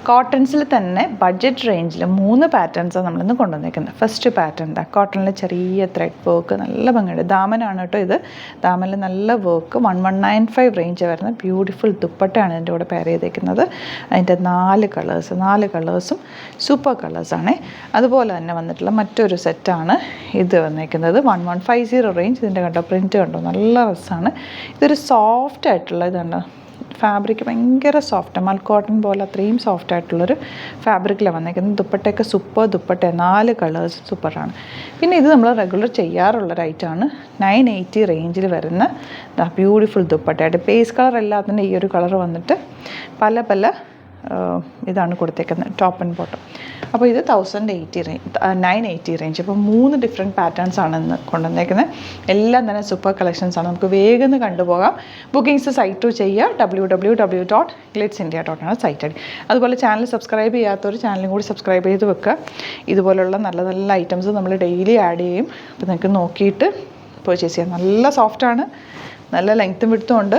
കോട്ടൺസിൽ തന്നെ ബഡ്ജറ്റ് റേഞ്ചിൽ 3 പാറ്റേൺസാണ് നമ്മളിന്ന് കൊണ്ടുവന്നിരിക്കുന്നത്. ഫസ്റ്റ് പാറ്റേൺ എന്താ, കോട്ടണിൽ ചെറിയ ത്രെഡ് വർക്ക്, നല്ല ഭംഗിയുണ്ട്. ദാമനാണ് കേട്ടോ ഇത്. ദാമനിൽ നല്ല വർക്ക്, 1195 റേഞ്ച് വരുന്ന ബ്യൂട്ടിഫുൾ ദുപ്പട്ടയാണ് ഇതിൻ്റെ കൂടെ പെയർ ചെയ്തേക്കുന്നത്. അതിൻ്റെ 4 കളേഴ്സും സൂപ്പർ കളേഴ്സാണ്. അതുപോലെ തന്നെ വന്നിട്ടുള്ള മറ്റൊരു സെറ്റാണ് ഇത് വന്നിരിക്കുന്നത്. 1150 റേഞ്ച്. ഇതിൻ്റെ കണ്ടോ പ്രിൻറ്റ് കണ്ടോ, നല്ല രസമാണ്. ഇതൊരു സോഫ്റ്റ് ആയിട്ടുള്ള ഇതുണ്ടോ, ഫാബ്രിക് ഭയങ്കര സോഫ്റ്റ്, മൽ കോട്ടൺ പോലെ അത്രയും സോഫ്റ്റ് ആയിട്ടുള്ളൊരു ഫാബ്രിക്കിലാണ് വന്നിരിക്കുന്നത്. ദുപ്പട്ടയൊക്കെ സൂപ്പർ ദുപ്പട്ട, 4 കളേഴ്സ് സൂപ്പറാണ്. പിന്നെ ഇത് നമ്മൾ റെഗുലർ ചെയ്യാറുള്ളൊരു ഐറ്റമാണ്. 980 റേഞ്ചിൽ വരുന്ന ബ്യൂട്ടിഫുൾ ദുപ്പട്ടയായിട്ട് പേസ് കളർ എല്ലാത്തിൻ്റെ ഈ ഒരു കളർ വന്നിട്ട് പല ഇതാണ് കൊടുത്തേക്കുന്നത്, ടോപ്പ് ആൻഡ് ബോട്ടം. അപ്പോൾ ഇത് 980 റേഞ്ച്. അപ്പോൾ 3 ഡിഫറെൻറ്റ് പാറ്റേൺസാണ് ഇന്ന് കൊണ്ടുവന്നേക്കുന്നത്. എല്ലാം തന്നെ സൂപ്പർ കളക്ഷൻസാണ്. നമുക്ക് വേഗം കണ്ടുപോകാം. ബുക്കിംഗ്സ് സൈറ്റ് ത്രൂ ചെയ്യുക. www.glitzindia.com site I D. അതുപോലെ ചാനൽ സബ്സ്ക്രൈബ് ചെയ്യാത്തവർ ചാനലും കൂടി സബ്സ്ക്രൈബ് ചെയ്ത് വെക്കുക. ഇതുപോലുള്ള നല്ല നല്ല ഐറ്റംസ് നമ്മൾ ഡെയിലി ആഡ് ചെയ്യും. അപ്പോൾ നിങ്ങൾക്ക് നോക്കിയിട്ട് പർച്ചേസ് ചെയ്യാം. നല്ല സോഫ്റ്റാണ്, നല്ല ലെങ്ത്തും വിഡ്ത്തും ഉണ്ട്,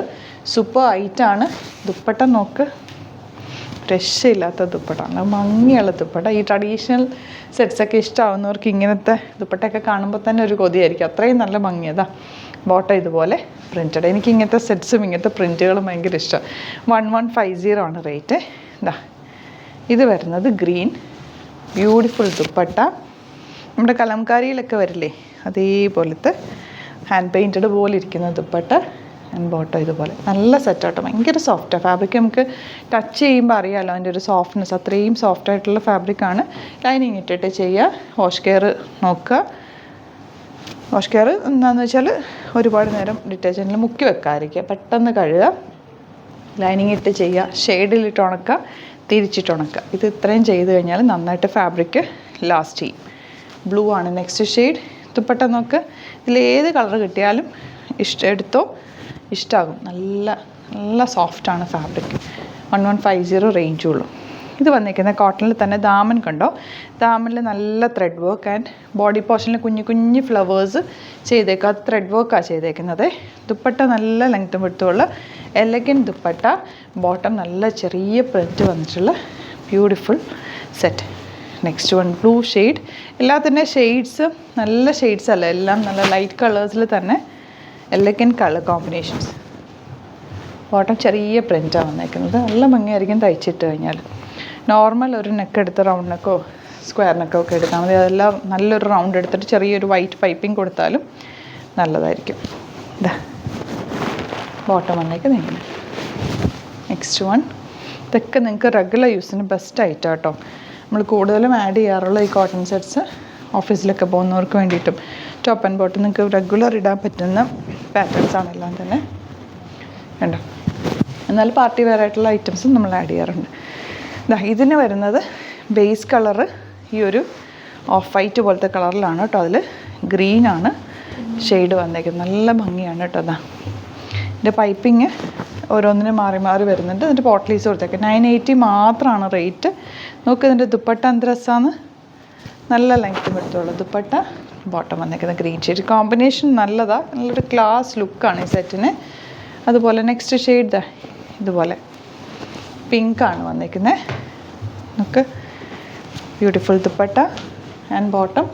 സൂപ്പർ ഐറ്റാണ്. ദുപ്പട്ട നോക്ക്, രക്ഷയില്ലാത്ത ദുപ്പട്ടയാണ്, ഭംഗിയുള്ള ദുപ്പട്ട. ഈ ട്രഡീഷണൽ സെറ്റ്സൊക്കെ ഇഷ്ടമാവുന്നവർക്ക് ഇങ്ങനത്തെ ദുപ്പട്ടയൊക്കെ കാണുമ്പോൾ തന്നെ ഒരു കൊതിയായിരിക്കും, അത്രയും നല്ല ഭംഗിയതാ. ബോട്ടം ഇതുപോലെ പ്രിൻറ്റഡ്. എനിക്ക് ഇങ്ങനത്തെ സെറ്റ്സും ഇങ്ങനത്തെ പ്രിൻറ്റുകളും ഭയങ്കര ഇഷ്ടമാണ്. 1150 ആണ് റേറ്റ്. ഇത് വരുന്നത് ഗ്രീൻ, ബ്യൂട്ടിഫുൾ ദുപ്പട്ട. നമ്മുടെ കലംകാരിയിലൊക്കെ വരില്ലേ അതേപോലത്തെ ഹാൻഡ് പെയിൻറ്റഡ് പോലെ ഇരിക്കുന്ന ദുപ്പട്ട. ആൻഡ് ബോട്ടം ഇതുപോലെ നല്ല സെറ്റാട്ടോ, ഭയങ്കര സോഫ്റ്റാണ്. ഫാബ്രിക് നമുക്ക് ടച്ച് ചെയ്യുമ്പോൾ അറിയാമല്ലോ അതിൻ്റെ ഒരു സോഫ്റ്റ്നെസ്, അത്രയും സോഫ്റ്റ് ആയിട്ടുള്ള ഫാബ്രിക്കാണ്. ലൈനിങ് ഇട്ടിട്ട് ചെയ്യുക. വാഷ് കെയർ നോക്കുക. വാഷ് കെയർ എന്താണെന്ന് വെച്ചാൽ ഒരുപാട് നേരം ഡിറ്റർജൻറ്റിൽ മുക്കി വെക്കാതിരിക്കുക, പെട്ടെന്ന് കഴുകുക. ലൈനിങ് ഇട്ട് ചെയ്യുക, ഷെയ്ഡിലിട്ട് ഉണക്കുക, തിരിച്ചിട്ട് ഉണക്കുക. ഇത് ഇത്രയും ചെയ്ത് കഴിഞ്ഞാൽ നന്നായിട്ട് ഫാബ്രിക് ലാസ്റ്റ് ചെയ്യും. ബ്ലൂ ആണ് നെക്സ്റ്റ് ഷെയ്ഡ്. ദുപ്പട്ട നോക്ക്, ഇതിലേത് കളർ കിട്ടിയാലും എടുത്തോ, ഇഷ്ടമാകും. നല്ല സോഫ്റ്റാണ് ഫാബ്രിക്. 1150 റേഞ്ചുള്ളൂ. ഇത് വന്നിരിക്കുന്നത് കോട്ടണിൽ തന്നെ. ദാമൻ കണ്ടോ, ദാമനിൽ നല്ല ത്രെഡ് വർക്ക് ആൻഡ് ബോഡി പോർഷനിൽ കുഞ്ഞു ഫ്ലവേഴ്സ് ചെയ്തേക്കുക. അത് ത്രെഡ് വർക്കാണ് ചെയ്തേക്കുന്നത്. ദുപ്പട്ട നല്ല ലെങ്ത്തും വിടുത്തുള്ള എലഗൻറ്റ് ദുപ്പട്ട. ബോട്ടം നല്ല ചെറിയ പ്രിൻറ്റ് വന്നിട്ടുള്ള beautiful set. Next one blue shade. എല്ലാത്തിൻ്റെ ഷെയ്ഡ്സ് നല്ല ഷെയ്ഡ്സ് അല്ല, എല്ലാം നല്ല ലൈറ്റ് കളേഴ്സിൽ തന്നെ എലഗൻറ്റ് കളർ കോമ്പിനേഷൻസ്. ബോട്ടം ചെറിയ പ്രിൻറ്റാണ് വന്നേക്കുന്നത്. നല്ല ഭംഗിയായിരിക്കും തയ്ച്ചിട്ട് കഴിഞ്ഞാൽ. നോർമൽ ഒരു നെക്ക് എടുത്ത് റൗണ്ട് നെക്കോ സ്ക്വയർ നെക്കോ ഒക്കെ എടുത്താൽ മതി. അതെല്ലാം നല്ലൊരു റൗണ്ട് എടുത്തിട്ട് ചെറിയൊരു വൈറ്റ് പൈപ്പിംഗ് കൊടുത്താലും നല്ലതായിരിക്കും. ഇതാ ബോട്ടം വന്നേക്കുന്നത് ഇങ്ങനെ. Next one. ഇതൊക്കെ നിങ്ങൾക്ക് റെഗുലർ യൂസിന് ബെസ്റ്റ് ആയിട്ടാണ് കേട്ടോ. നമ്മൾ കൂടുതലും ആഡ് ചെയ്യാറുള്ള ഈ കോട്ടൺ സെറ്റ്സ് ഓഫീസിലൊക്കെ പോകുന്നവർക്ക് വേണ്ടിയിട്ടും ടോപ്പ് ആൻഡ് ബോട്ടം നിങ്ങൾക്ക് റെഗുലർ ഇടാൻ പറ്റുന്ന പാറ്റേൺസാണ് എല്ലാം തന്നെ. കണ്ടോ, എന്നാൽ പാർട്ടി വെയർ ആയിട്ടുള്ള ഐറ്റംസും നമ്മൾ ആഡ് ചെയ്യാറുണ്ട്. ഇതിന് വരുന്നത് ബേസ് കളറ് ഈ ഒരു ഓഫ് വൈറ്റ് പോലത്തെ കളറിലാണ് കേട്ടോ. അതിൽ ഗ്രീനാണ് ഷെയ്ഡ് വന്നേക്കുന്നത്. നല്ല ഭംഗിയാണ് കേട്ടോ. ഇതിൻ്റെ പൈപ്പിങ് ഓരോന്നിനും മാറി വരുന്നുണ്ട്. എന്നിട്ട് പോട്ട്ലീസ് കൊടുത്തേക്ക് 980 മാത്രമാണ് റേറ്റ്. നോക്ക്, ഇതിൻ്റെ ദുപ്പട്ട എന്ത് രസമാണ്, നല്ല ലെങ്ത്തും എടുത്തുള്ള ദുപ്പട്ട. ബോട്ടം വന്നേക്കുന്നത് ഗ്രീൻ ഷെയ്ഡ്. കോമ്പിനേഷൻ നല്ലതാണ്, നല്ലൊരു ക്ലാസ് ലുക്കാണ് ഈ സെറ്റിന്. അതുപോലെ നെക്സ്റ്റ് ഷെയ്ഡ് ഇതുപോലെ പിങ്കാണ് വന്നിരിക്കുന്നത്. നമുക്ക് beautiful dupatta and bottom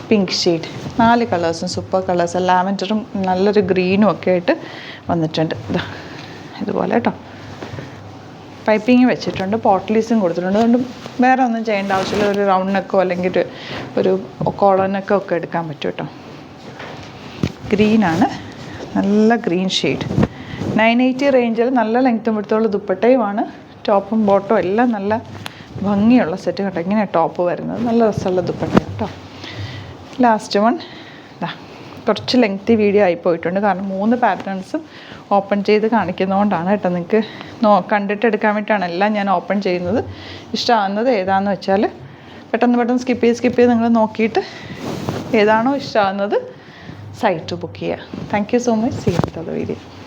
pink shade. 4 കളേഴ്സും സൂപ്പർ കളേഴ്സ്, ലാവൻഡറും നല്ലൊരു ഗ്രീനും ഒക്കെ ആയിട്ട് വന്നിട്ടുണ്ട്. ഇതുപോലെ കേട്ടോ. പൈപ്പിങ് വെച്ചിട്ടുണ്ട്, പോട്ട്ലീസും കൊടുത്തിട്ടുണ്ട്. അതുകൊണ്ട് വേറെ ഒന്നും ചെയ്യേണ്ട ആവശ്യമില്ല. ഒരു റൗണ്ട് നെക്കോ അല്ലെങ്കിൽ ഒരു കോളർ നെക്കോ ഒക്കെ എടുക്കാൻ പറ്റും കേട്ടോ. ഗ്രീനാണ്, നല്ല ഗ്രീൻ ഷെയ്ഡ്. 980 റേഞ്ചിൽ നല്ല ലെങ്ത്തും എടുത്തുള്ള ദുപ്പട്ടയുമാണ്. ടോപ്പും ബോട്ടവും എല്ലാം നല്ല ഭംഗിയുള്ള സെറ്റ് കേട്ടോ. ഇങ്ങനെ ടോപ്പ് വരുന്നത് നല്ല രസമുള്ള ദുപ്പട്ട കേട്ടോ. Last one. കുറച്ച് ലെങ്തി വീഡിയോ ആയി പോയിട്ടുണ്ട്, കാരണം 3 പാറ്റേൺസും ഓപ്പൺ ചെയ്ത് കാണിക്കുന്നതുകൊണ്ടാണ് കേട്ടോ. നിങ്ങൾക്ക് കണ്ടിട്ട് എടുക്കാൻ വേണ്ടിയിട്ടാണ് എല്ലാം ഞാൻ ഓപ്പൺ ചെയ്യുന്നത്. ഇഷ്ടമാകുന്നത് ഏതാണെന്ന് വെച്ചാൽ പെട്ടെന്ന് സ്കിപ്പ് ചെയ്ത് നിങ്ങൾ നോക്കിയിട്ട് ഏതാണോ ഇഷ്ടമാകുന്നത് സൈറ്റ് ബുക്ക് ചെയ്യുക. Thank you so much. See you with the video.